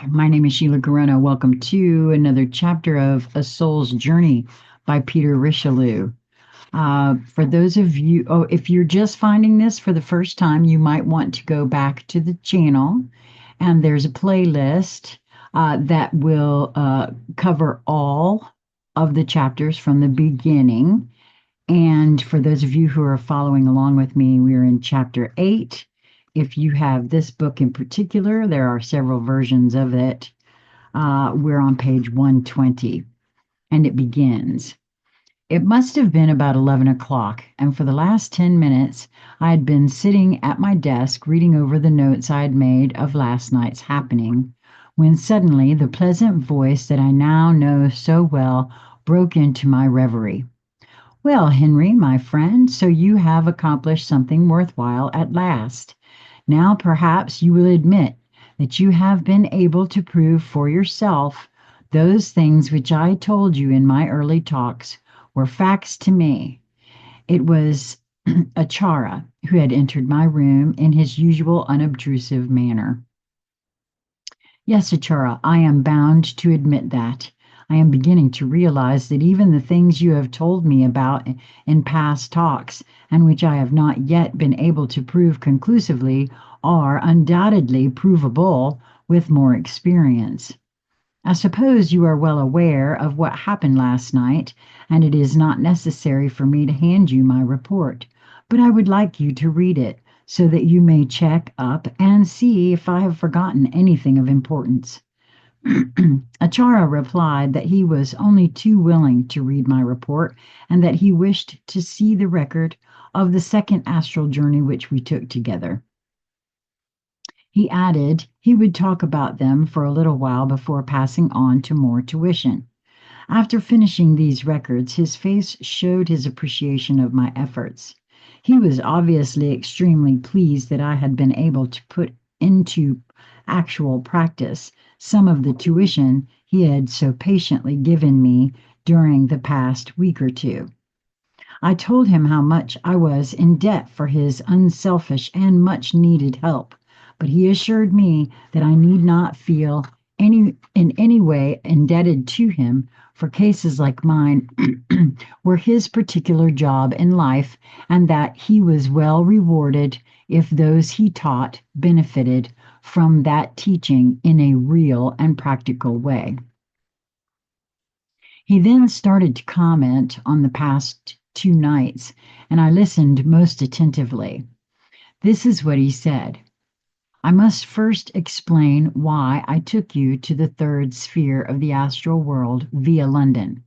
My name is Sheila Corona. Welcome to another chapter of A Soul's Journey by Peter Richelieu. For those of you, if you're just finding this for the first time, you might want to go back to the channel, and there's a playlist that will cover all of the chapters from the beginning. And for those of you who are following along with me, we're in chapter 8. If you have this book in particular, there are several versions of it. We're on page 120, and it begins. It must have been about 11 o'clock, and for the last 10 minutes, I had been sitting at my desk reading over the notes I had made of last night's happening, when suddenly the pleasant voice that I now know so well broke into my reverie. Well, Henry, my friend, so you have accomplished something worthwhile at last. Now perhaps you will admit that you have been able to prove for yourself those things which I told you in my early talks were facts to me. It was Achara who had entered my room in his usual unobtrusive manner. Yes, Achara, I am bound to admit that. I am beginning to realize that even the things you have told me about in past talks, and which I have not yet been able to prove conclusively, are undoubtedly provable with more experience. I suppose you are well aware of what happened last night, and it is not necessary for me to hand you my report, but I would like you to read it so that you may check up and see if I have forgotten anything of importance. Achara replied that he was only too willing to read my report and that he wished to see the record of the second astral journey which we took together. He added he would talk about them for a little while before passing on to more tuition. After finishing these records, his face showed his appreciation of my efforts. He was obviously extremely pleased that I had been able to put into actual practice some of the tuition he had so patiently given me during the past week or two. I told him how much I was in debt for his unselfish and much needed help, but he assured me that I need not feel in any way indebted to him, for cases like mine were his particular job in life, and that he was well rewarded if those he taught benefited from that teaching in a real and practical way. He then started to comment on the past 2 nights, and I listened most attentively. This is what he said. I must first explain why I took you to the third sphere of the astral world via London.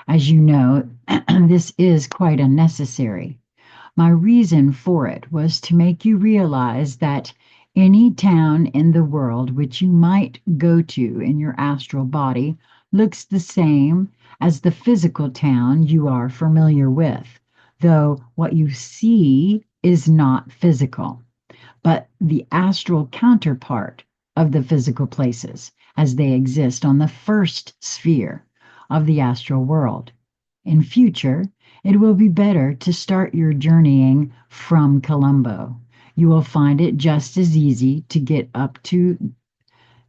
As you know, this is quite unnecessary. My reason for it was to make you realize that any town in the world which you might go to in your astral body looks the same as the physical town you are familiar with, though what you see is not physical, but the astral counterpart of the physical places as they exist on the first sphere of the astral world. In future, it will be better to start your journeying from Colombo. You will find it just as easy to get up to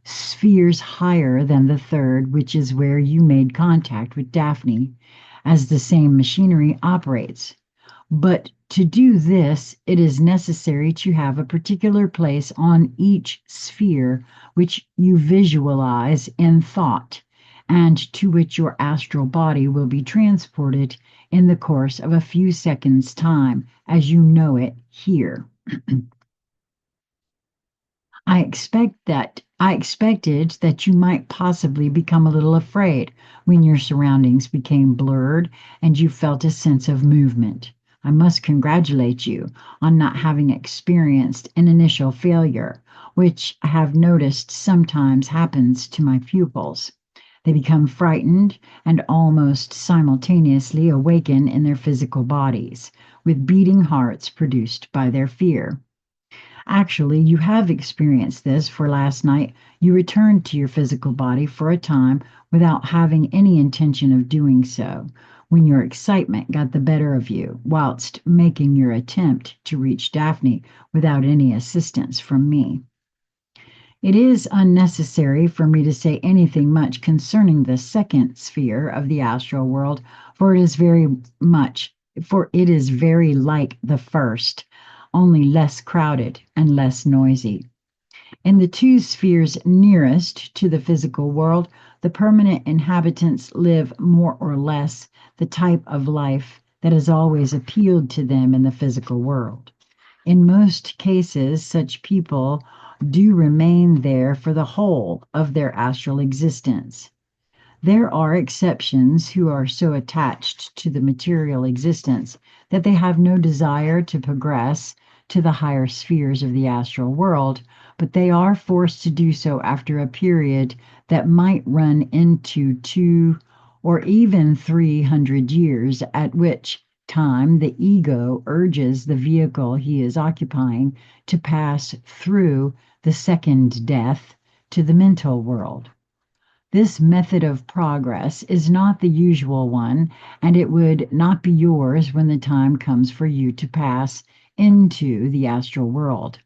spheres higher than the third, which is where you made contact with Daphne, as the same machinery operates. But to do this, it is necessary to have a particular place on each sphere which you visualize in thought, and to which your astral body will be transported in the course of a few seconds' time, as you know it here. I expected that you might possibly become a little afraid when your surroundings became blurred and you felt a sense of movement. I must congratulate you on not having experienced an initial failure, which I have noticed sometimes happens to my pupils. They become frightened and almost simultaneously awaken in their physical bodies, with beating hearts produced by their fear. Actually, you have experienced this, for last night you returned to your physical body for a time without having any intention of doing so, when your excitement got the better of you, whilst making your attempt to reach Daphne without any assistance from me. It is unnecessary for me to say anything much concerning the second sphere of the astral world, for much, for it is very like the first, only less crowded and less noisy. In the two spheres nearest to the physical world, the permanent inhabitants live more or less the type of life that has always appealed to them in the physical world. In most cases, such people do remain there for the whole of their astral existence. There are exceptions who are so attached to the material existence that they have no desire to progress to the higher spheres of the astral world, but they are forced to do so after a period that might run into 2 or even 300 years, at which time the ego urges the vehicle he is occupying to pass through the second death to the mental world. This method of progress is not the usual one, and it would not be yours when the time comes for you to pass into the astral world.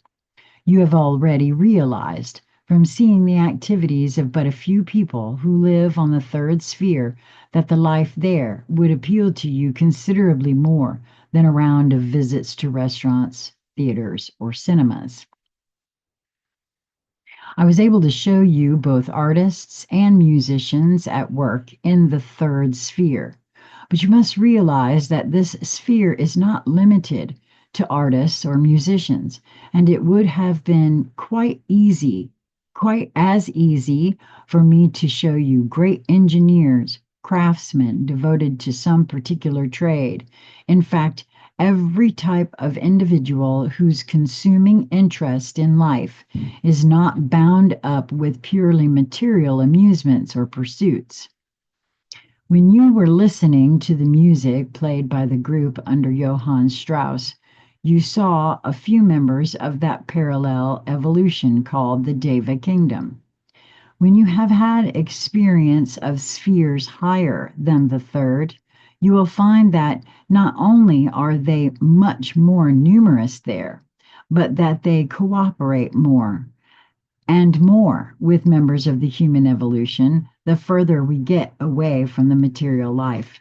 You have already realized, from seeing the activities of but a few people who live on the third sphere, that the life there would appeal to you considerably more than a round of visits to restaurants, theaters, or cinemas. I was able to show you both artists and musicians at work in the third sphere. But you must realize that this sphere is not limited to artists or musicians, and it would have been quite as easy for me to show you great engineers, craftsmen devoted to some particular trade. In fact, every type of individual whose consuming interest in life is not bound up with purely material amusements or pursuits. When you were listening to the music played by the group under Johann Strauss, you saw a few members of that parallel evolution called the Deva Kingdom. When you have had experience of spheres higher than the third, you will find that not only are they much more numerous there, but that they cooperate more and more with members of the human evolution the further we get away from the material life.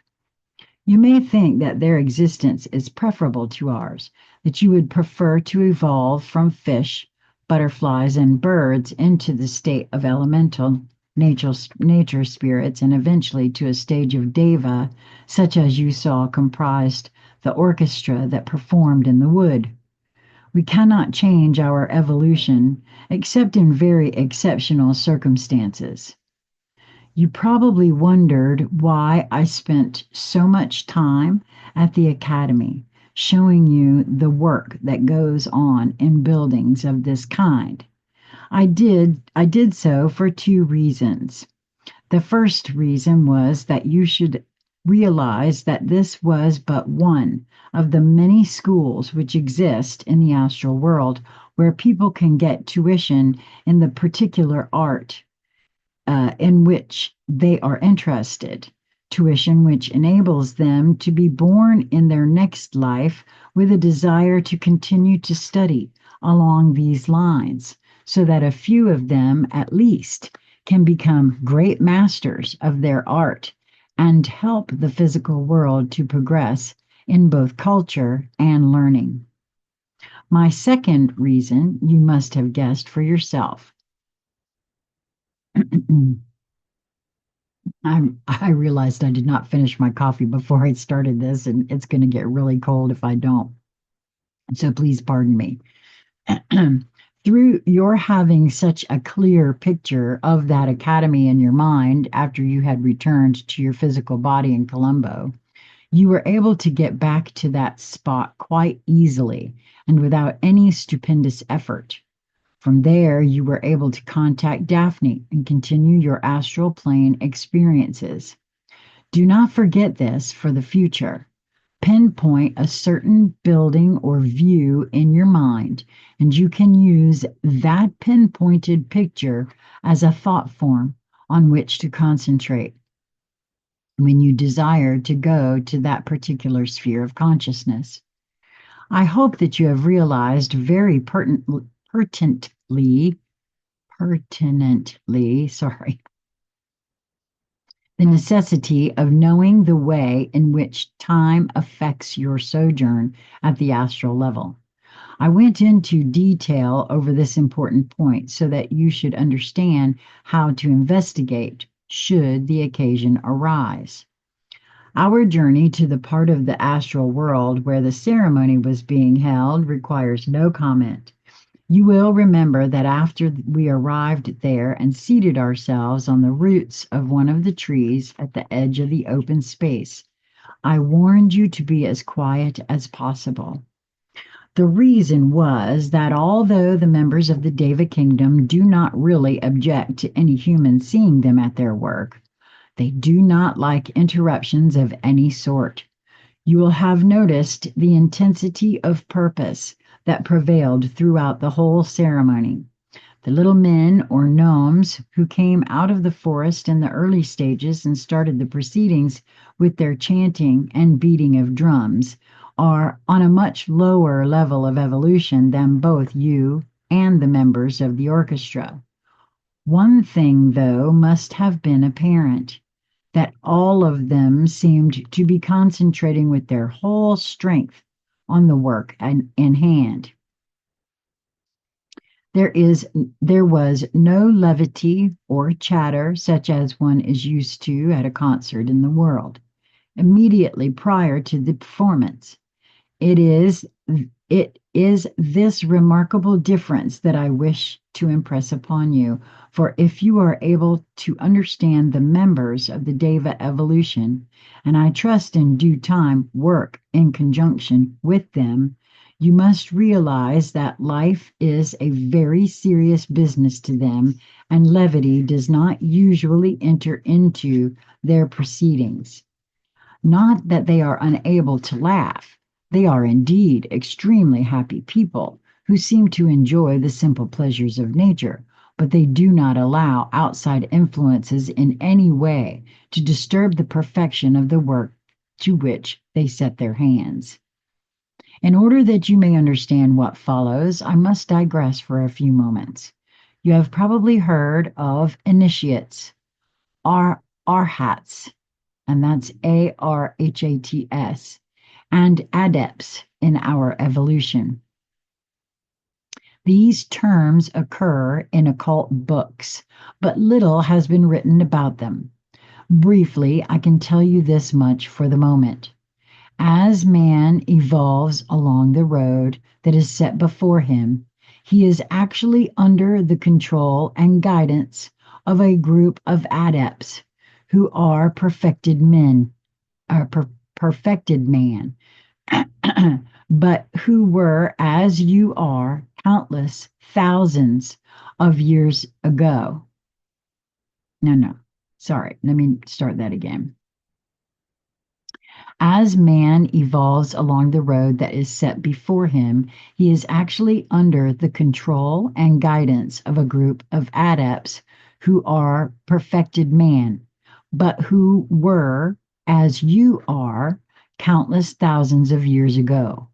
You may think that their existence is preferable to ours, that you would prefer to evolve from fish, butterflies, and birds into the state of elemental nature spirits and eventually to a stage of deva, such as you saw comprised the orchestra that performed in the wood. We cannot change our evolution except in very exceptional circumstances. You probably wondered why I spent so much time at the academy showing you the work that goes on in buildings of this kind. I did so for two reasons. The first reason was that you should realize that this was but one of the many schools which exist in the astral world where people can get tuition in the particular art in which they are interested, tuition which enables them to be born in their next life with a desire to continue to study along these lines, so that a few of them at least can become great masters of their art and help the physical world to progress in both culture and learning. My second reason you must have guessed for yourself. I realized I did not finish my coffee before I started this, and it's going to get really cold if I don't. So please pardon me. Through your having such a clear picture of that academy in your mind after you had returned to your physical body in Colombo, you were able to get back to that spot quite easily and without any stupendous effort. From there, you were able to contact Daphne and continue your astral plane experiences. Do not forget this for the future. Pinpoint a certain building or view in your mind, and you can use that pinpointed picture as a thought form on which to concentrate when you desire to go to that particular sphere of consciousness. I hope that you have realized very pertinently pertinently, sorry, the necessity of knowing the way in which time affects your sojourn at the astral level. I went into detail over this important point so that you should understand how to investigate should the occasion arise. Our journey to the part of the astral world where the ceremony was being held requires no comment. You will remember that after we arrived there and seated ourselves on the roots of one of the trees at the edge of the open space, I warned you to be as quiet as possible. The reason was that although the members of the Deva kingdom do not really object to any human seeing them at their work, they do not like interruptions of any sort. You will have noticed the intensity of purpose that prevailed throughout the whole ceremony. The little men or gnomes who came out of the forest in the early stages and started the proceedings with their chanting and beating of drums are on a much lower level of evolution than both you and the members of the orchestra. One thing, though, must have been apparent, that all of them seemed to be concentrating with their whole strength on the work in hand. There was no levity or chatter such as one is used to at a concert in the world. Immediately prior to the performance, it is this remarkable difference that I wish to impress upon you, for if you are able to understand the members of the Deva evolution, and I trust in due time work in conjunction with them, you must realize that life is a very serious business to them, and levity does not usually enter into their proceedings. Not that they are unable to laugh. They are indeed extremely happy people who seem to enjoy the simple pleasures of nature, but they do not allow outside influences in any way to disturb the perfection of the work to which they set their hands. In order that you may understand what follows, I must digress for a few moments. You have probably heard of initiates, arhats, and that's ARHATS, and adepts in our evolution. These terms occur in occult books, but little has been written about them. Briefly, I can tell you this much for the moment. As man evolves along the road that is set before him, he is actually under the control and guidance of a group of adepts who are perfected men, perfected man, but who were, as you are, countless thousands of years ago. No, sorry, let me start that again. As man evolves along the road that is set before him, he is actually under the control and guidance of a group of adepts who are perfected man, but who were, as you are, countless thousands of years ago.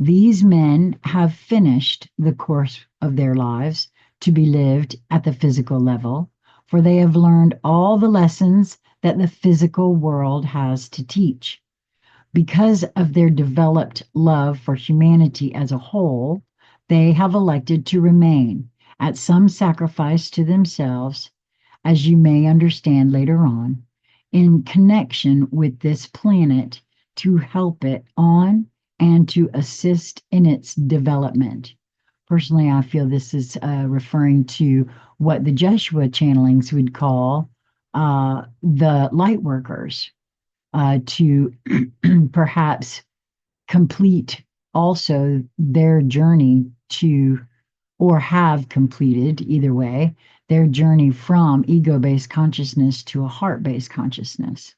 These men have finished the course of their lives to be lived at the physical level, for they have learned all the lessons that the physical world has to teach. Because of their developed love for humanity as a whole, they have elected to remain, at some sacrifice to themselves, as you may understand later on, in connection with this planet to help it on and to assist in its development. Personally, I feel this is referring to what the Joshua channelings would call the light workers, to perhaps complete also their journey to, or have completed, either way, their journey from ego-based consciousness to a heart-based consciousness.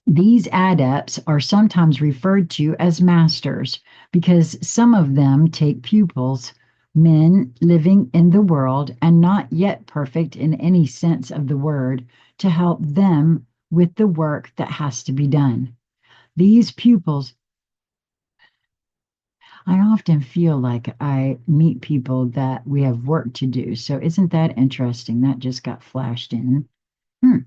These adepts are sometimes referred to as masters because some of them take pupils, men living in the world and not yet perfect in any sense of the word, to help them with the work that has to be done. These pupils I often feel like I meet people that we have work to do. So isn't that interesting? That just got flashed in. Hmm.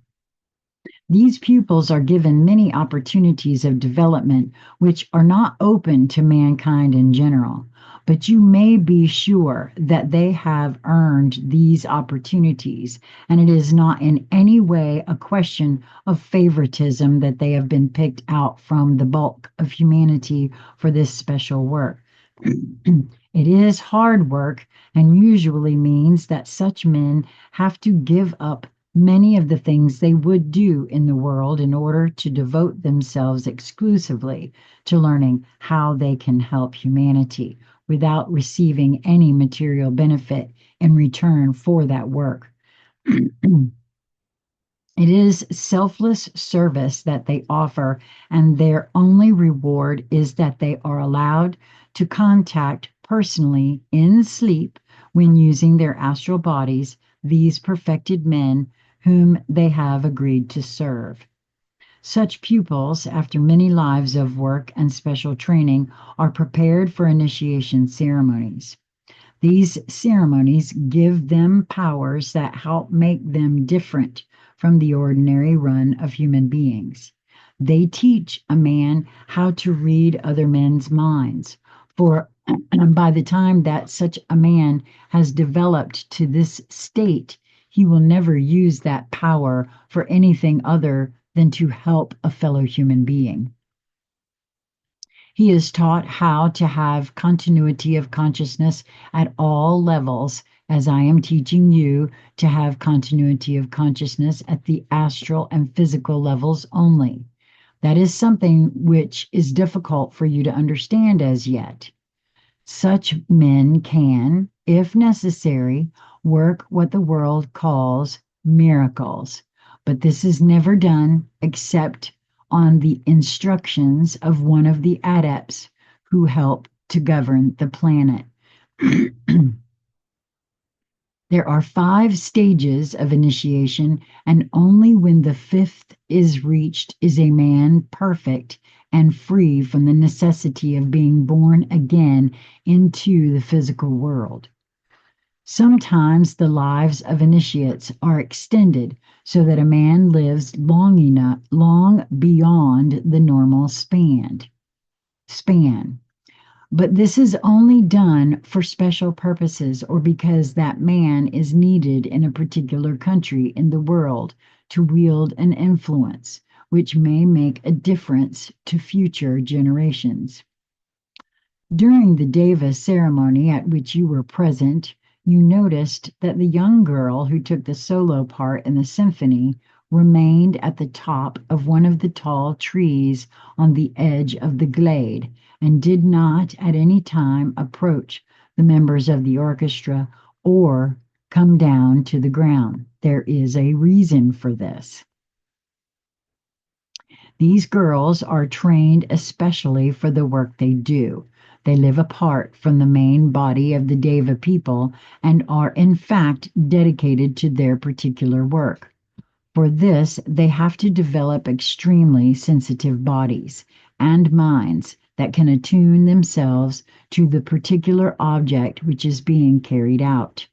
These pupils are given many opportunities of development which are not open to mankind in general, but you may be sure that they have earned these opportunities, and it is not in any way a question of favoritism that they have been picked out from the bulk of humanity for this special work. It is hard work and usually means that such men have to give up many of the things they would do in the world in order to devote themselves exclusively to learning how they can help humanity without receiving any material benefit in return for that work. It is selfless service that they offer, and their only reward is that they are allowed to contact personally in sleep when using their astral bodies these perfected men whom they have agreed to serve. Such pupils, after many lives of work and special training, are prepared for initiation ceremonies. These ceremonies give them powers that help make them different from the ordinary run of human beings. They teach a man how to read other men's minds, for by the time that such a man has developed to this state, he will never use that power for anything other than to help a fellow human being. He is taught how to have continuity of consciousness at all levels, as I am teaching you to have continuity of consciousness at the astral and physical levels only. That is something which is difficult for you to understand as yet. Such men can, if necessary, work what the world calls miracles, but this is never done except on the instructions of one of the adepts who help to govern the planet. There are 5 stages of initiation, and only when the 5th is reached is a man perfect and free from the necessity of being born again into the physical world. Sometimes the lives of initiates are extended so that a man lives long beyond the normal span. But this is only done for special purposes or because that man is needed in a particular country in the world to wield an influence which may make a difference to future generations. During the Deva ceremony at which you were present, you noticed that the young girl who took the solo part in the symphony remained at the top of one of the tall trees on the edge of the glade and did not at any time approach the members of the orchestra or come down to the ground. There is a reason for this. These girls are trained especially for the work they do. They live apart from the main body of the Deva people and are in fact dedicated to their particular work. For this, they have to develop extremely sensitive bodies and minds that can attune themselves to the particular object which is being carried out.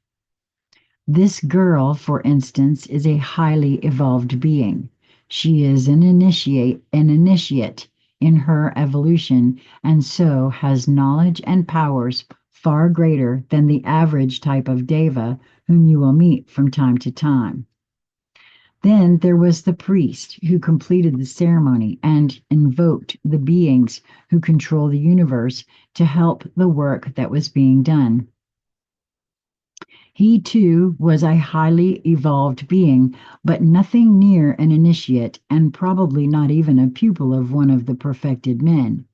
This girl, for instance, is a highly evolved being. She is an initiate in her evolution, and so has knowledge and powers far greater than the average type of Deva whom you will meet from time to time. Then there was the priest who completed the ceremony and invoked the beings who control the universe to help the work that was being done. He too was a highly evolved being, but nothing near an initiate, and probably not even a pupil of one of the perfected men.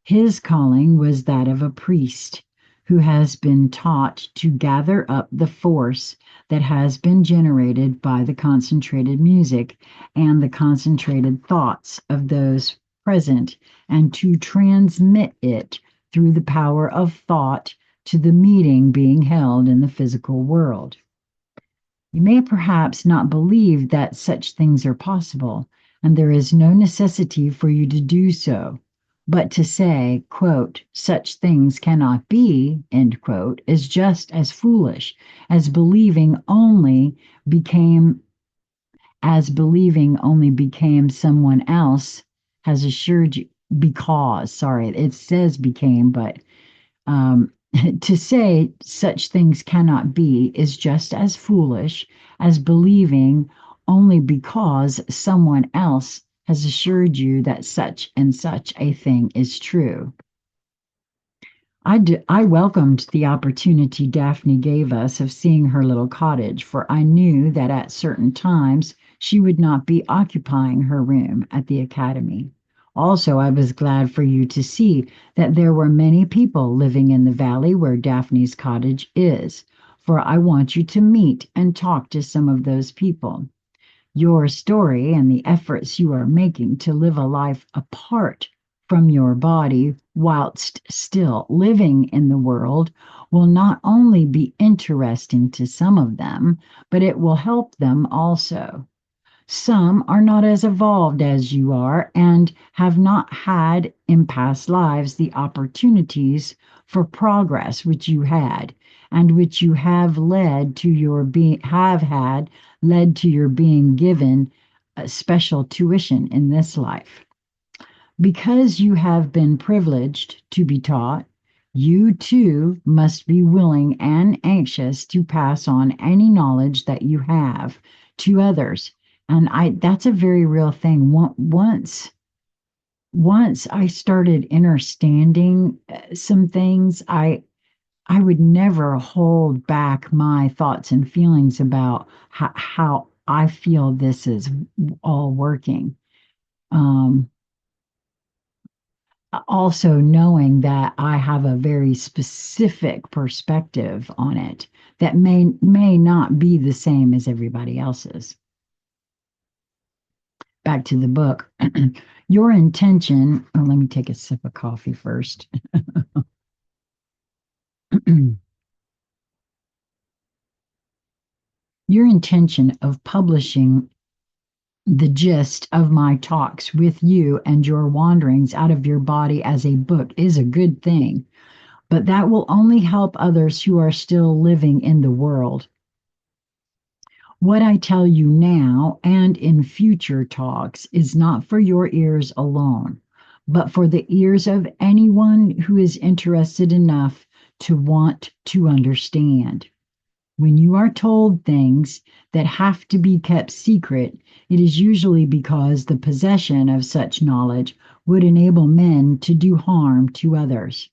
His calling was that of a priest who has been taught to gather up the force that has been generated by the concentrated music and the concentrated thoughts of those present, and to transmit it through the power of thought to the meeting being held in the physical world. You may perhaps not believe that such things are possible, and there is no necessity for you to do so. But to say, quote, such things cannot be, end quote, is just as foolish as became believing only became someone else has assured you because, sorry, it says became, but um, to say such things cannot be is just as foolish as believing only because someone else has assured you that such and such a thing is true. I welcomed the opportunity Daphne gave us of seeing her little cottage, for I knew that at certain times she would not be occupying her room at the academy. Also, I was glad for you to see that there were many people living in the valley where Daphne's cottage is, for I want you to meet and talk to some of those people. Your story and the efforts you are making to live a life apart from your body whilst still living in the world will not only be interesting to some of them, but it will help them also. Some are not as evolved as you are and have not had in past lives the opportunities for progress which you had, and which you have led to your being have had led to your being given a special tuition in this life. Because you have been privileged to be taught, you too must be willing and anxious to pass on any knowledge that you have to others. And that's a very real thing. Once I started understanding some things, I would never hold back my thoughts and feelings about how I feel this is all working. Um, Also knowing that I have a very specific perspective on it that may not be the same as everybody else's. Back to the book. Your intention, oh, let me take a sip of coffee first. Your intention of publishing the gist of my talks with you and your wanderings out of your body as a book is a good thing, but that will only help others who are still living in the world. What I tell you now and in future talks is not for your ears alone, but for the ears of anyone who is interested enough to want to understand. When you are told things that have to be kept secret, it is usually because the possession of such knowledge would enable men to do harm to others.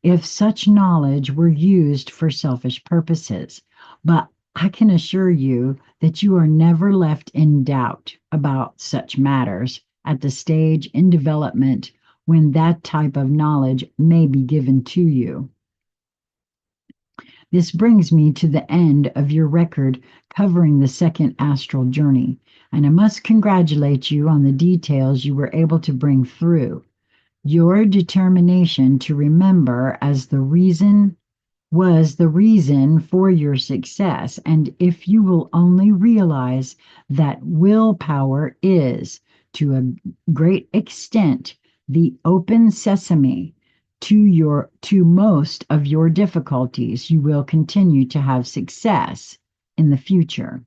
If such knowledge were used for selfish purposes, but I can assure you that you are never left in doubt about such matters at the stage in development when that type of knowledge may be given to you. This brings me to the end of your record covering the second astral journey, and I must congratulate you on the details you were able to bring through. Your determination to remember as the reason was the reason for your success, and if you will only realize that willpower is, to a great extent, the open sesame to most of your difficulties, you will continue to have success in the future.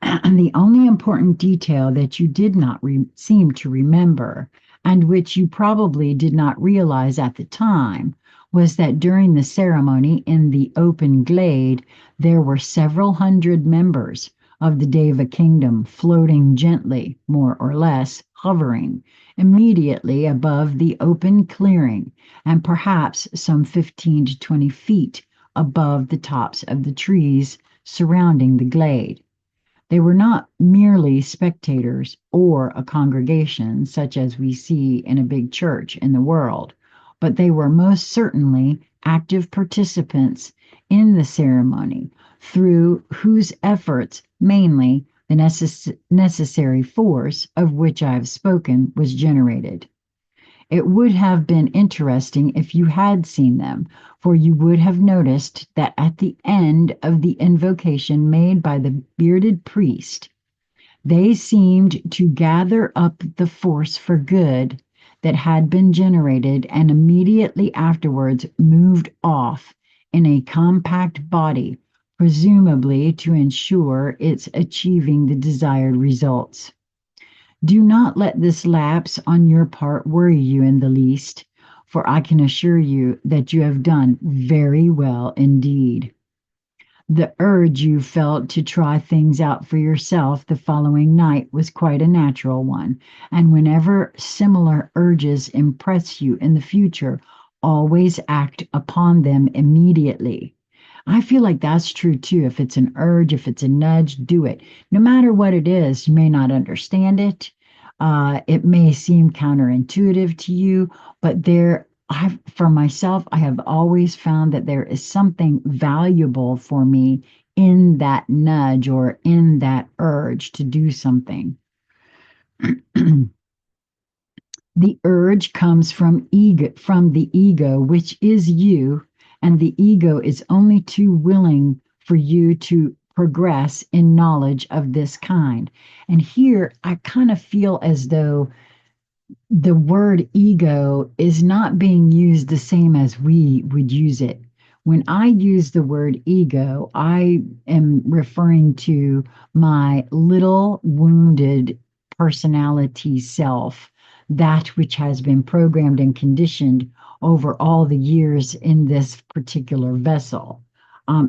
And the only important detail that you did not seem to remember, and which you probably did not realize at the time, was that during the ceremony in the open glade, there were several hundred members of the Deva kingdom floating gently, more or less, hovering, immediately above the open clearing, and perhaps some 15 to 20 feet above the tops of the trees surrounding the glade. They were not merely spectators or a congregation such as we see in a big church in the world, but they were most certainly active participants in the ceremony, through whose efforts mainly the necessary force of which I have spoken was generated. It would have been interesting if you had seen them, for you would have noticed that at the end of the invocation made by the bearded priest, they seemed to gather up the force for good that had been generated and immediately afterwards moved off in a compact body, presumably to ensure its achieving the desired results. Do not let this lapse on your part worry you in the least, for I can assure you that you have done very well indeed. The urge you felt to try things out for yourself the following night was quite a natural one, and whenever similar urges impress you in the future, always act upon them immediately. I feel like that's true too. If it's an urge, if it's a nudge, do it. No matter what it is, you may not understand it. It may seem counterintuitive to you, but for myself, I have always found that there is something valuable for me in that nudge or in that urge to do something. The urge comes from the ego, which is you, and the ego is only too willing for you to progress in knowledge of this kind. And here I kind of feel as though the word ego is not being used the same as we would use it. When I use the word ego, I am referring to my little wounded personality self, that which has been programmed and conditioned over all the years in this particular vessel.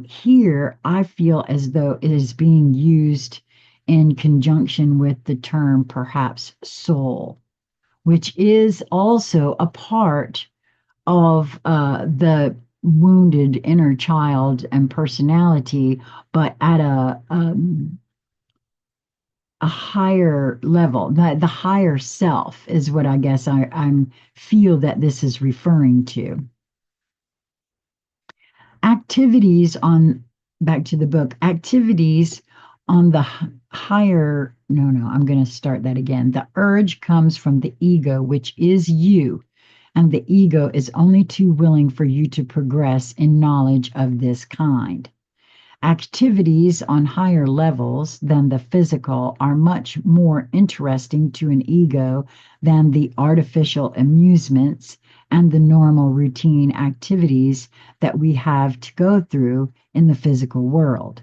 Here, I feel as though it is being used in conjunction with the term perhaps soul, which is also a part of the wounded inner child and personality, but at a higher level. The higher self is what I guess I'm feel that this is referring to. Activities on, back to the book, activities on the higher, no, I'm going to start that again. The urge comes from the ego, which is you, and the ego is only too willing for you to progress in knowledge of this kind. Activities on higher levels than the physical are much more interesting to an ego than the artificial amusements and the normal routine activities that we have to go through in the physical world.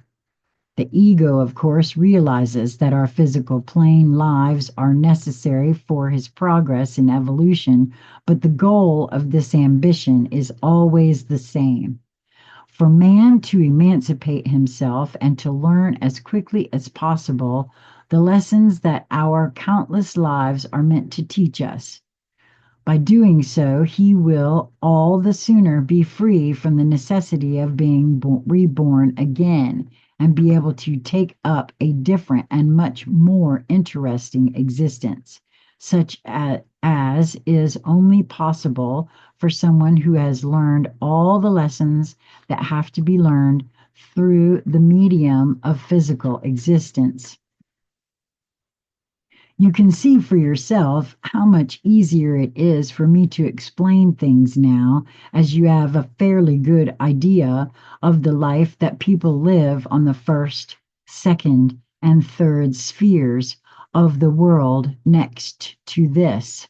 The ego, of course, realizes that our physical plane lives are necessary for his progress in evolution, but the goal of this ambition is always the same: for man to emancipate himself and to learn as quickly as possible the lessons that our countless lives are meant to teach us. By doing so, he will all the sooner be free from the necessity of being reborn again and be able to take up a different and much more interesting existence, such as is only possible for someone who has learned all the lessons that have to be learned through the medium of physical existence. You can see for yourself how much easier it is for me to explain things now, as you have a fairly good idea of the life that people live on the first, second, and third spheres of the world next to this.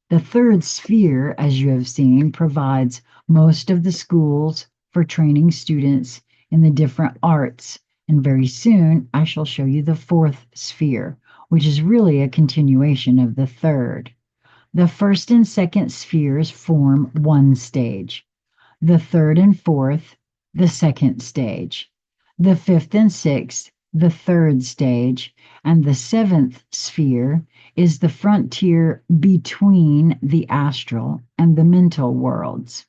The third sphere, as you have seen, provides most of the schools for training students in the different arts, and very soon I shall show you the fourth sphere, which is really a continuation of the third. The first and second spheres form one stage. The third and fourth, the second stage. The fifth and sixth, the third stage. And the seventh sphere is the frontier between the astral and the mental worlds.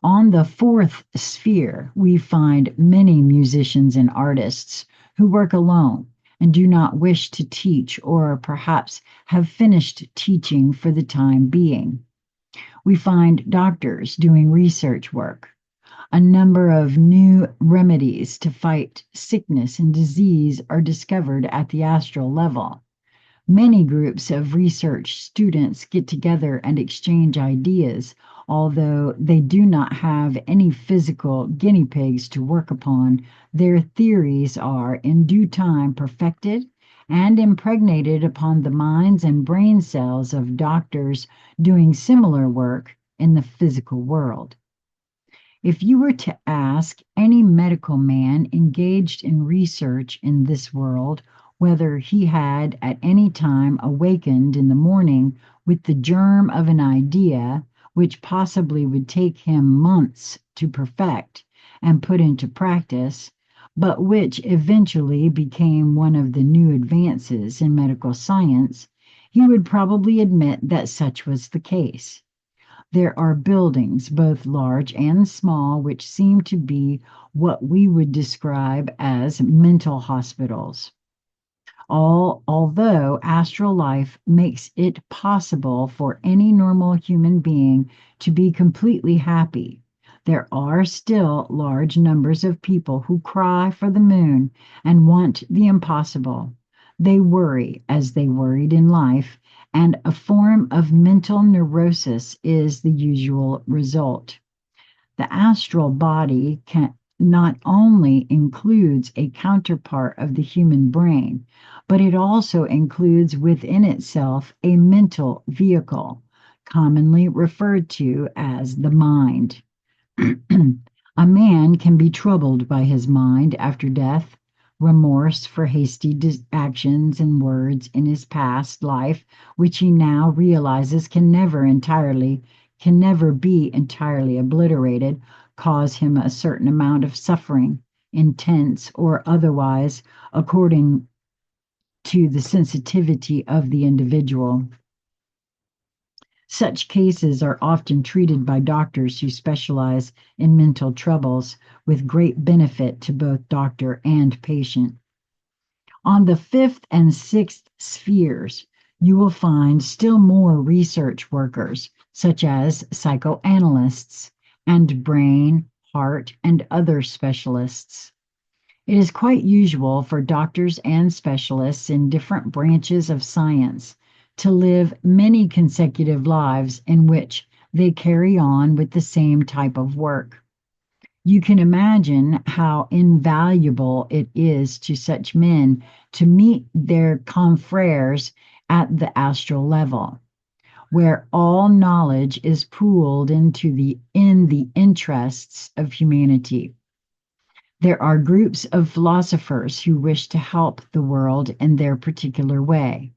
On the fourth sphere, we find many musicians and artists who work alone and do not wish to teach, or perhaps have finished teaching for the time being. We find doctors doing research work. A number of new remedies to fight sickness and disease are discovered at the astral level. Many groups of research students get together and exchange ideas, although they do not have any physical guinea pigs to work upon. Their theories are in due time perfected and impregnated upon the minds and brain cells of doctors doing similar work in the physical world. If you were to ask any medical man engaged in research in this world whether he had at any time awakened in the morning with the germ of an idea which possibly would take him months to perfect and put into practice, but which eventually became one of the new advances in medical science, he would probably admit that such was the case. There are buildings, both large and small, which seem to be what we would describe as mental hospitals. Although astral life makes it possible for any normal human being to be completely happy, there are still large numbers of people who cry for the moon and want the impossible. They worry as they worried in life, and a form of mental neurosis is the usual result. The astral body not only includes a counterpart of the human brain, but it also includes within itself a mental vehicle, commonly referred to as the mind. A man can be troubled by his mind after death. Remorse for hasty actions and words in his past life, which he now realizes can never be entirely obliterated, cause him a certain amount of suffering, intense or otherwise, according to the sensitivity of the individual. Such cases are often treated by doctors who specialize in mental troubles, with great benefit to both doctor and patient. On the fifth and sixth spheres, you will find still more research workers, such as psychoanalysts and brain, heart, and other specialists. It is quite usual for doctors and specialists in different branches of science to live many consecutive lives in which they carry on with the same type of work. You can imagine how invaluable it is to such men to meet their confreres at the astral level, where all knowledge is pooled in the interests of humanity. There are groups of philosophers who wish to help the world in their particular way.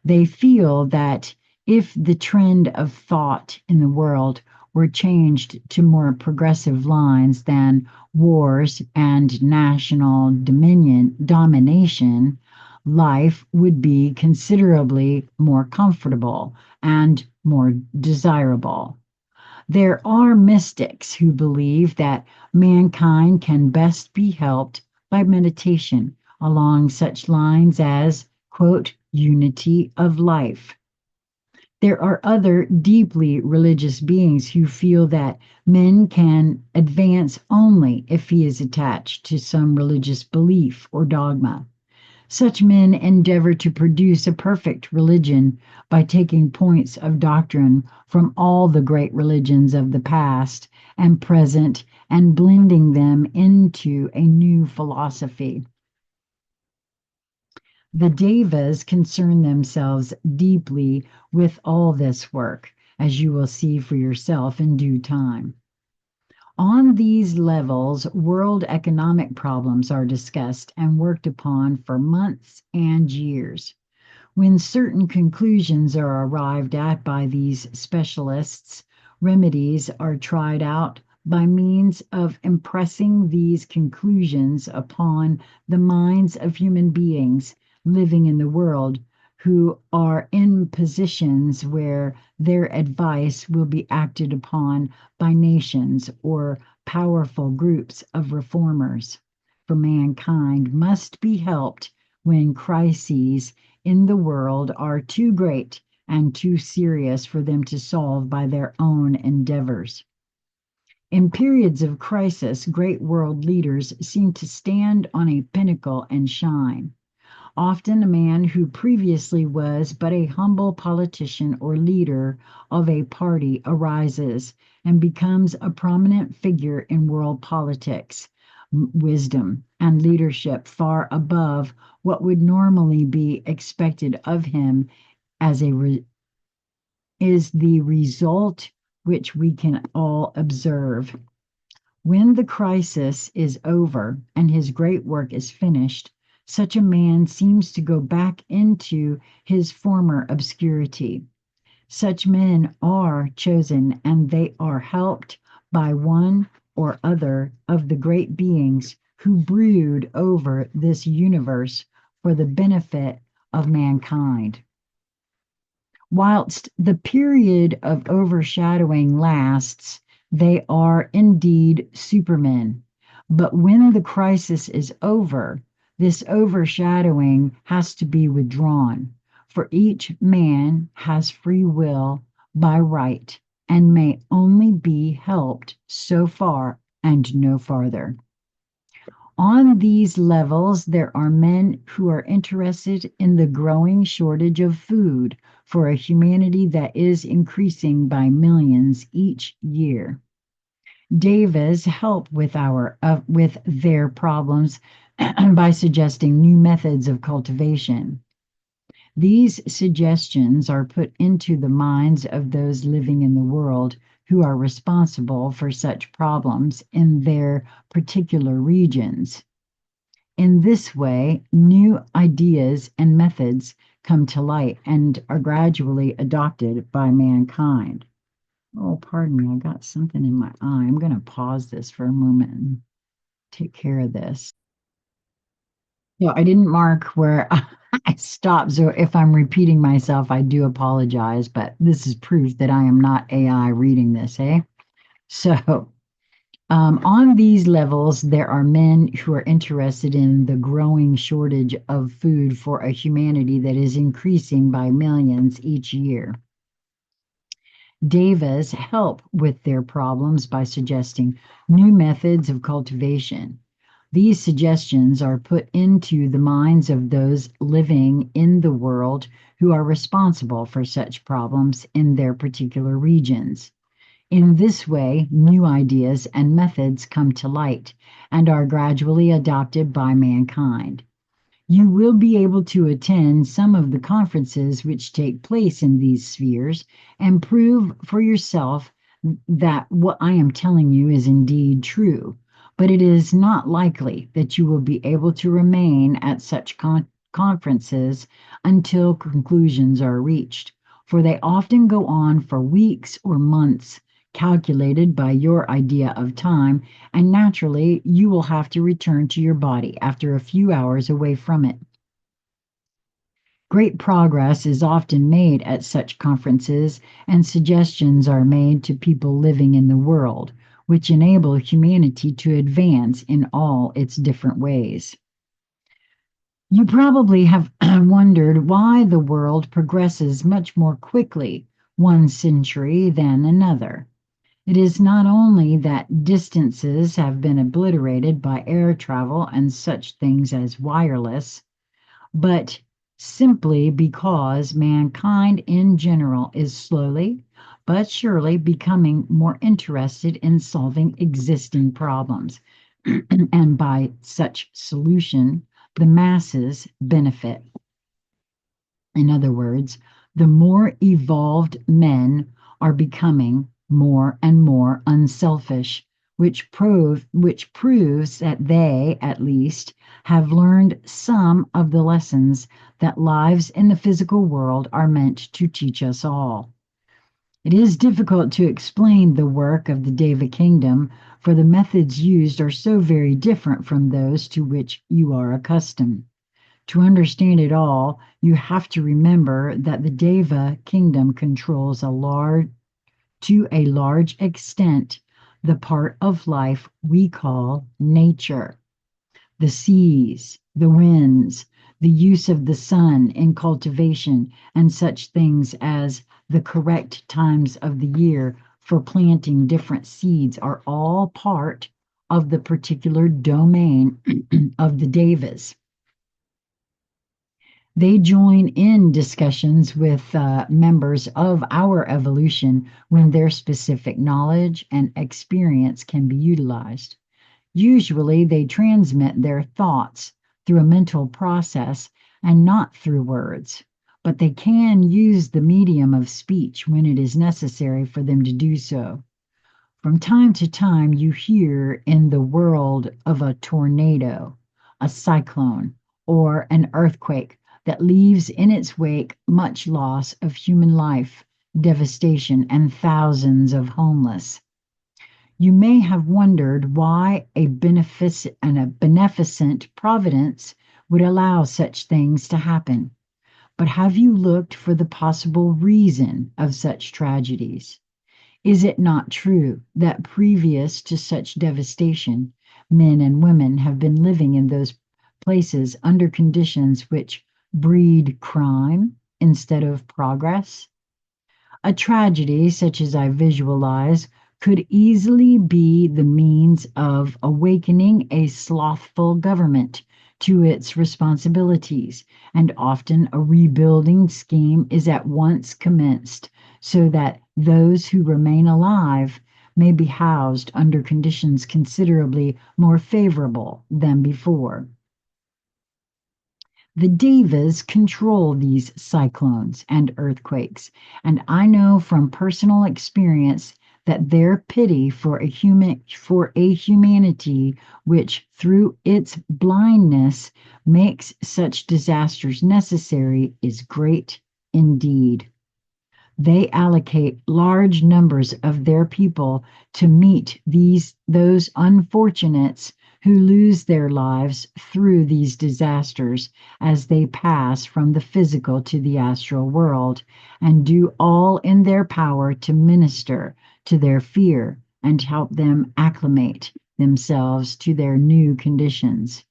They feel that if the trend of thought in the world were changed to more progressive lines than wars and national domination, life would be considerably more comfortable and more desirable. There are mystics who believe that mankind can best be helped by meditation along such lines as, quote, unity of life. There are other deeply religious beings who feel that men can advance only if he is attached to some religious belief or dogma. Such men endeavor to produce a perfect religion by taking points of doctrine from all the great religions of the past and present and blending them into a new philosophy. The Devas concern themselves deeply with all this work, as you will see for yourself in due time. On these levels, world economic problems are discussed and worked upon for months and years. When certain conclusions are arrived at by these specialists, remedies are tried out by means of impressing these conclusions upon the minds of human beings living in the world who are in positions where their advice will be acted upon by nations or powerful groups of reformers. For mankind must be helped when crises in the world are too great and too serious for them to solve by their own endeavors. In periods of crisis, great world leaders seem to stand on a pinnacle and shine. Often a man who previously was but a humble politician or leader of a party arises and becomes a prominent figure in world politics wisdom and leadership far above what would normally be expected of him as is the result which we can all observe. When the crisis is over and his great work is finished, such a man seems to go back into his former obscurity. Such men are chosen and they are helped by one or other of the great beings who brood over this universe for the benefit of mankind. Whilst the period of overshadowing lasts, they are indeed supermen. But when the crisis is over, this overshadowing has to be withdrawn, for each man has free will by right and may only be helped so far and no farther. On these levels, there are men who are interested in the growing shortage of food for a humanity that is increasing by millions each year. Devas help with their problems by suggesting new methods of cultivation. These suggestions are put into the minds of those living in the world who are responsible for such problems in their particular regions. In this way, new ideas and methods come to light and are gradually adopted by mankind. Oh, pardon me, I got something in my eye. I'm going to pause this for a moment and take care of this. So I didn't mark where I stopped. So if I'm repeating myself, I do apologize, but this is proof that I am not AI reading this, eh? So on these levels, there are men who are interested in the growing shortage of food for a humanity that is increasing by millions each year. Devas help with their problems by suggesting new methods of cultivation. These suggestions are put into the minds of those living in the world who are responsible for such problems in their particular regions. In this way, new ideas and methods come to light and are gradually adopted by mankind. You will be able to attend some of the conferences which take place in these spheres and prove for yourself that what I am telling you is indeed true. But it is not likely that you will be able to remain at such conferences until conclusions are reached, for they often go on for weeks or months, calculated by your idea of time, and naturally you will have to return to your body after a few hours away from it. Great progress is often made at such conferences, and suggestions are made to people living in the world, which enable humanity to advance in all its different ways. You probably have wondered why the world progresses much more quickly one century than another. It is not only that distances have been obliterated by air travel and such things as wireless, but simply because mankind in general is slowly but surely becoming more interested in solving existing problems. And by such solution, the masses benefit. In other words, the more evolved men are becoming more and more unselfish, which proves that they, at least, have learned some of the lessons that lives in the physical world are meant to teach us all. It is difficult to explain the work of the Deva kingdom, for the methods used are so very different from those to which you are accustomed. To understand it all, you have to remember that the Deva kingdom controls to a large extent the part of life we call nature. The seas, the winds, the use of the sun in cultivation, and such things as the correct times of the year for planting different seeds are all part of the particular domain of the Devas. They join in discussions with members of our evolution when their specific knowledge and experience can be utilized. Usually, they transmit their thoughts through a mental process and not through words, but they can use the medium of speech when it is necessary for them to do so. From time to time, you hear in the world of a tornado, a cyclone, or an earthquake that leaves in its wake much loss of human life, devastation, and thousands of homeless. You may have wondered why a beneficent providence would allow such things to happen. But have you looked for the possible reason of such tragedies? Is it not true that previous to such devastation, men and women have been living in those places under conditions which breed crime instead of progress? A tragedy such as I visualize could easily be the means of awakening a slothful government to its responsibilities, and often a rebuilding scheme is at once commenced so that those who remain alive may be housed under conditions considerably more favorable than before. The devas control these cyclones and earthquakes, and I know from personal experience that their pity for a humanity which through its blindness makes such disasters necessary is great indeed. They allocate large numbers of their people to meet those unfortunates who lose their lives through these disasters as they pass from the physical to the astral world, and do all in their power to minister to their fear and help them acclimate themselves to their new conditions.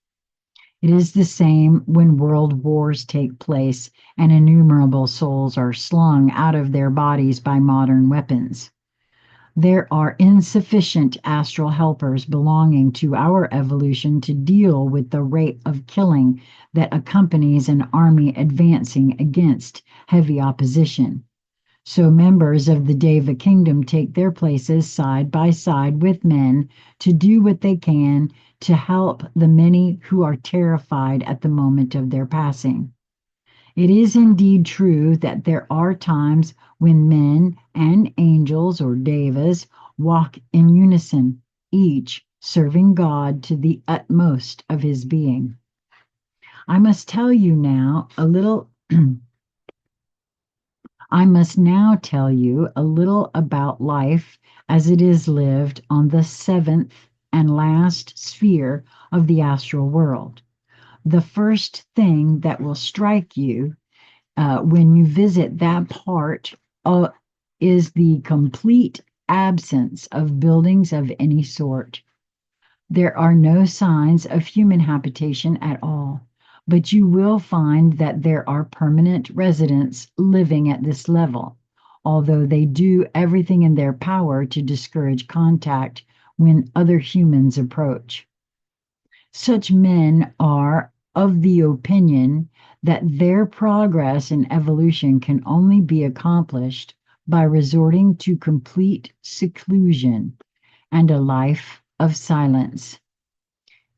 It is the same when world wars take place and innumerable souls are slung out of their bodies by modern weapons. There are insufficient astral helpers belonging to our evolution to deal with the rate of killing that accompanies an army advancing against heavy opposition. So members of the Deva kingdom take their places side by side with men to do what they can to help the many who are terrified at the moment of their passing. It is indeed true that there are times when men and angels or devas walk in unison, each serving God to the utmost of his being. I must tell you now a little I must now tell you a little about life as it is lived on the seventh and last sphere of the astral world. The first thing that will strike you when you visit that part is the complete absence of buildings of any sort. There are no signs of human habitation at all, but you will find that there are permanent residents living at this level, although they do everything in their power to discourage contact when other humans approach. Such men are of the opinion that their progress in evolution can only be accomplished by resorting to complete seclusion and a life of silence.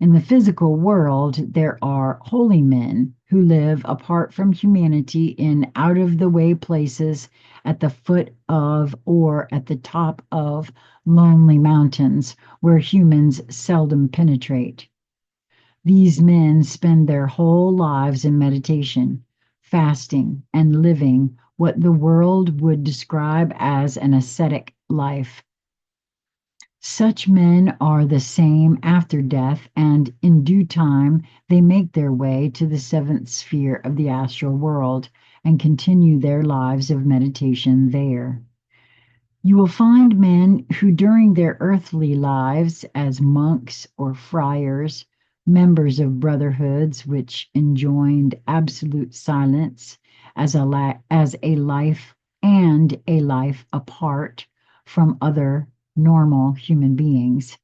In the physical world, there are holy men who live apart from humanity in out of the way places at the foot of or at the top of lonely mountains where humans seldom penetrate. These men spend their whole lives in meditation, fasting, and living what the world would describe as an ascetic life. Such men are the same after death, and in due time they make their way to the seventh sphere of the astral world and continue their lives of meditation there. You will find men who, during their earthly lives as monks or friars, members of brotherhoods which enjoined absolute silence as a life and a life apart from other normal human beings.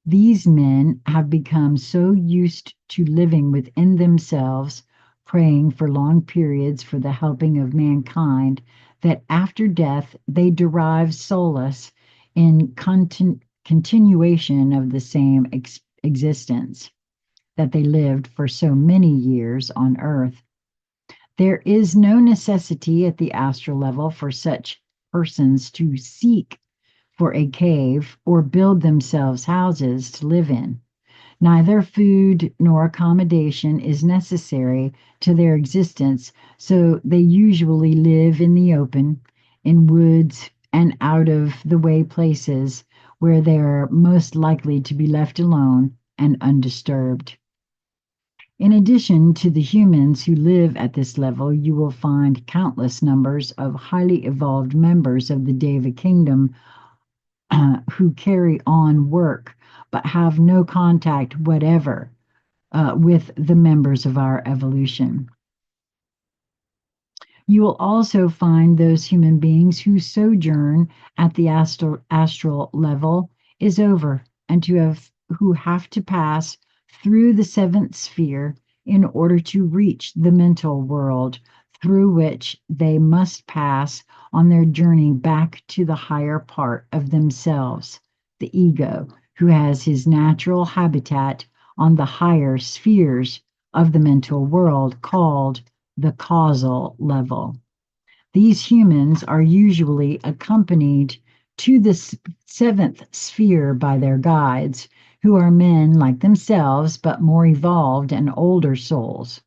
These men have become so used to living within themselves, praying for long periods for the helping of mankind, that after death they derive solace in continuation of the same existence that they lived for so many years on Earth. There is no necessity at the astral level for such persons to seek for a cave or build themselves houses to live in. Neither food nor accommodation is necessary to their existence, so they usually live in the open, in woods, and out of the way places where they are most likely to be left alone and undisturbed. In addition to the humans who live at this level, you will find countless numbers of highly evolved members of the Deva kingdom who carry on work but have no contact whatever with the members of our evolution. You will also find those human beings whose sojourn at the astral level is over and who have to pass through the seventh sphere in order to reach the mental world, through which they must pass on their journey back to the higher part of themselves, the ego, who has his natural habitat on the higher spheres of the mental world called the causal level. These humans are usually accompanied to the seventh sphere by their guides, who are men like themselves, but more evolved and older souls.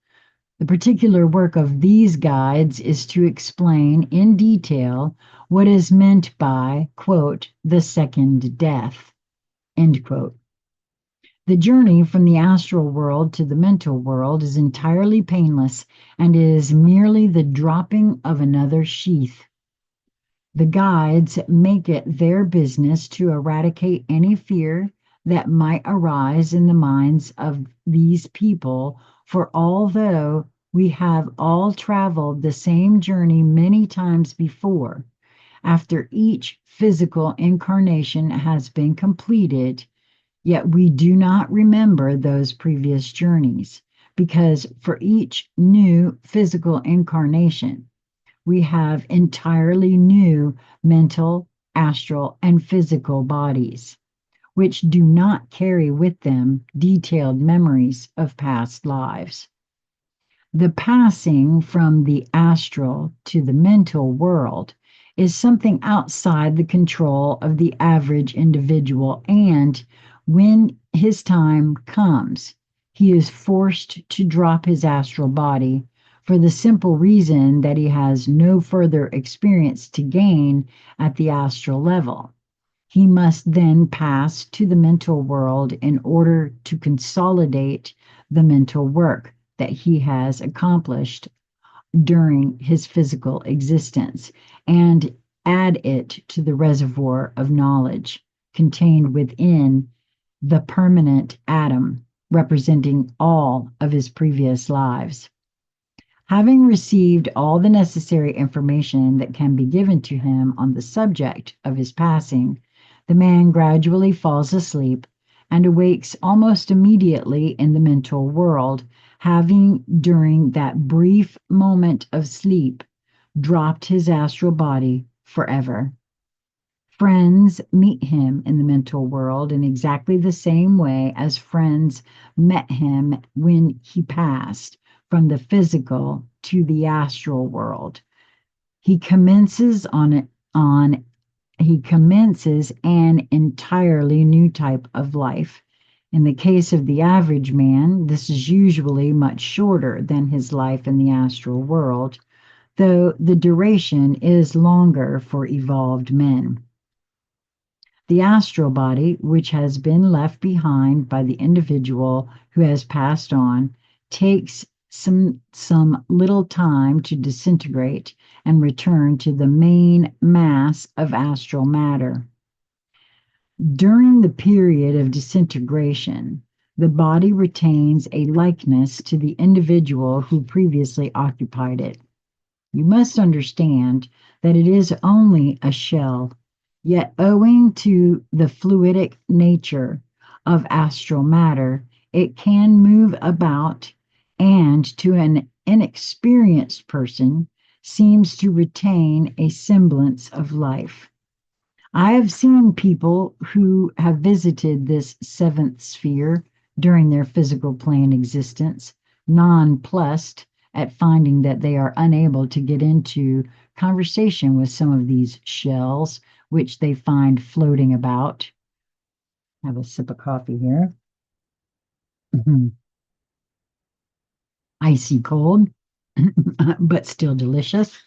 The particular work of these guides is to explain in detail what is meant by, quote, the second death, end quote. The journey from the astral world to the mental world is entirely painless and is merely the dropping of another sheath. The guides make it their business to eradicate any fear that might arise in the minds of these people, for although we have all traveled the same journey many times before, after each physical incarnation has been completed, yet we do not remember those previous journeys, because for each new physical incarnation, we have entirely new mental, astral, and physical bodies, which do not carry with them detailed memories of past lives. The passing from the astral to the mental world is something outside the control of the average individual, and when his time comes, he is forced to drop his astral body for the simple reason that he has no further experience to gain at the astral level. He must then pass to the mental world in order to consolidate the mental work that he has accomplished during his physical existence and add it to the reservoir of knowledge contained within the permanent atom representing all of his previous lives. Having received all the necessary information that can be given to him on the subject of his passing, the man gradually falls asleep and awakes almost immediately in the mental world, having during that brief moment of sleep dropped his astral body forever. Friends meet him in the mental world in exactly the same way as friends met him when he passed from the physical to the astral world. He commences an entirely new type of life. In the case of the average man, this is usually much shorter than his life in the astral world, though the duration is longer for evolved men. The astral body, which has been left behind by the individual who has passed on, takes some little time to disintegrate and return to the main mass of astral matter. During the period of disintegration, the body retains a likeness to the individual who previously occupied it. You must understand that it is only a shell, yet owing to the fluidic nature of astral matter, it can move about and to an inexperienced person seems to retain a semblance of life. I have seen people who have visited this seventh sphere during their physical plane existence, nonplussed at finding that they are unable to get into conversation with some of these shells, which they find floating about. Have a sip of coffee here. Icy cold, but still delicious.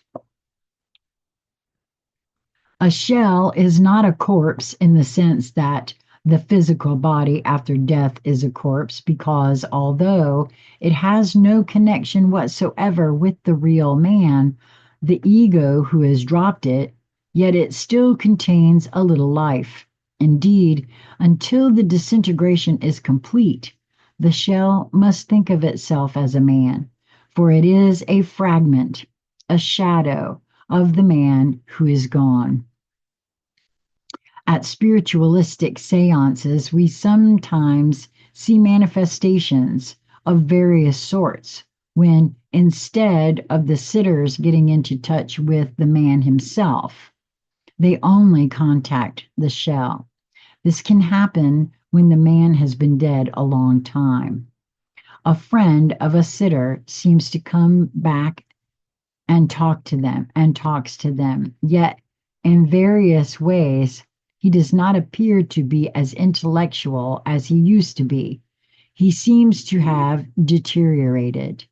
A shell is not a corpse in the sense that the physical body after death is a corpse, because although it has no connection whatsoever with the real man, the ego who has dropped it, yet it still contains a little life. Indeed, until the disintegration is complete, the shell must think of itself as a man, for it is a fragment, a shadow of the man who is gone. At spiritualistic seances, we sometimes see manifestations of various sorts when, instead of the sitters getting into touch with the man himself, they only contact the shell. This can happen when the man has been dead a long time. A friend of a sitter seems to come back and talks to them, yet in various ways he does not appear to be as intellectual as he used to be. He seems to have deteriorated.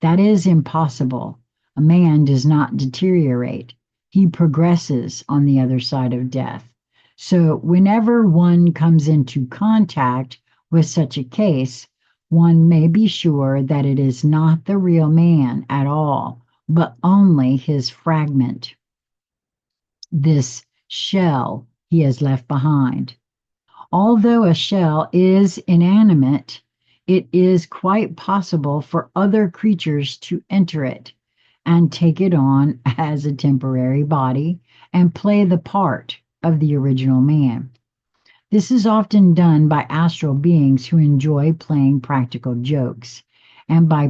That is impossible. A man does not deteriorate. He progresses on the other side of death. So whenever one comes into contact with such a case, one may be sure that it is not the real man at all, but only his fragment, this shell he has left behind. Although a shell is inanimate, it is quite possible for other creatures to enter it and take it on as a temporary body and play the part of the original man. This is often done by astral beings who enjoy playing practical jokes, and by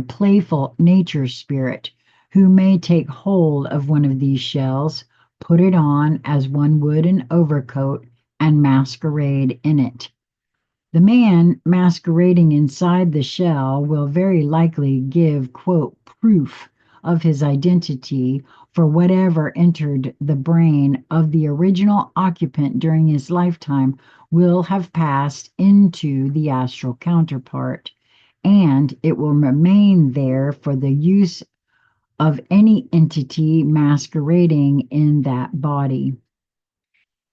playful nature spirit who may take hold of one of these shells, put it on as one would an overcoat, and masquerade in it. The man masquerading inside the shell will very likely give, quote, proof of his identity for whatever entered the brain of the original occupant during his lifetime will have passed into the astral counterpart, and it will remain there for the use of any entity masquerading in that body.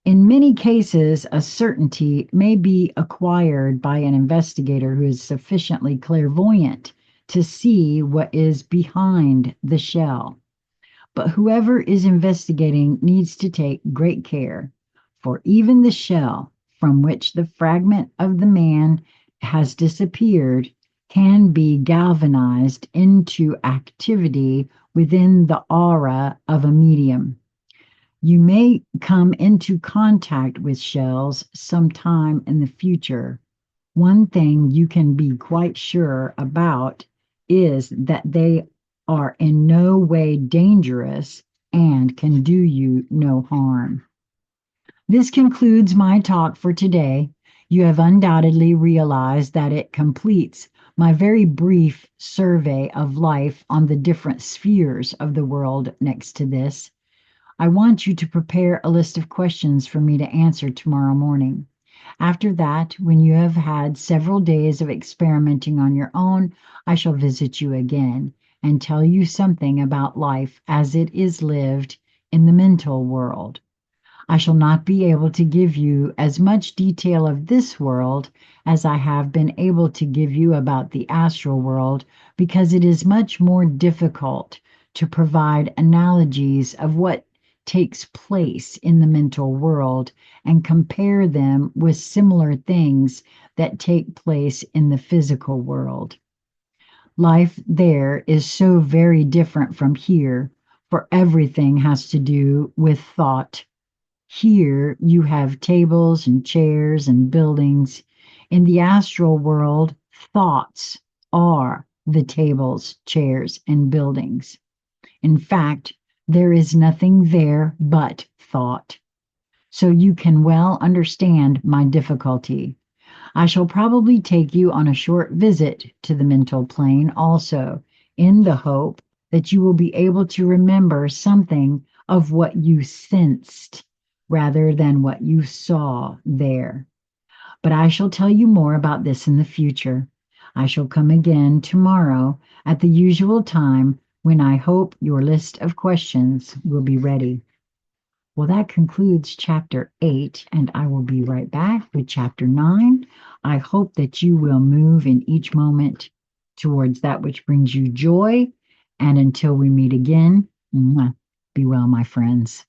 In many cases, a certainty may be acquired by an investigator who is sufficiently clairvoyant to see what is behind the shell. But whoever is investigating needs to take great care, for even the shell from which the fragment of the man has disappeared can be galvanized into activity within the aura of a medium. You may come into contact with shells sometime in the future. One thing you can be quite sure about is that they are in no way dangerous and can do you no harm. This concludes my talk for today. You have undoubtedly realized that it completes my very brief survey of life on the different spheres of the world next to this. I want you to prepare a list of questions for me to answer tomorrow morning. After that, when you have had several days of experimenting on your own, I shall visit you again and tell you something about life as it is lived in the mental world. I shall not be able to give you as much detail of this world as I have been able to give you about the astral world, because it is much more difficult to provide analogies of what takes place in the mental world and compare them with similar things that take place in the physical world. Life there is so very different from here, for everything has to do with thought. Here you have tables and chairs and buildings. In the astral world, thoughts are the tables, chairs, and buildings. In fact, There is nothing there but thought. So you can well understand my difficulty. I shall probably take you on a short visit to the mental plane also, in the hope that you will be able to remember something of what you sensed rather than what you saw there. But I shall tell you more about this in the future. I shall come again tomorrow at the usual time when I hope your list of questions will be ready. Well, that concludes chapter 8, and I will be right back with chapter 9. I hope that you will move in each moment towards that which brings you joy. And until we meet again, be well, my friends.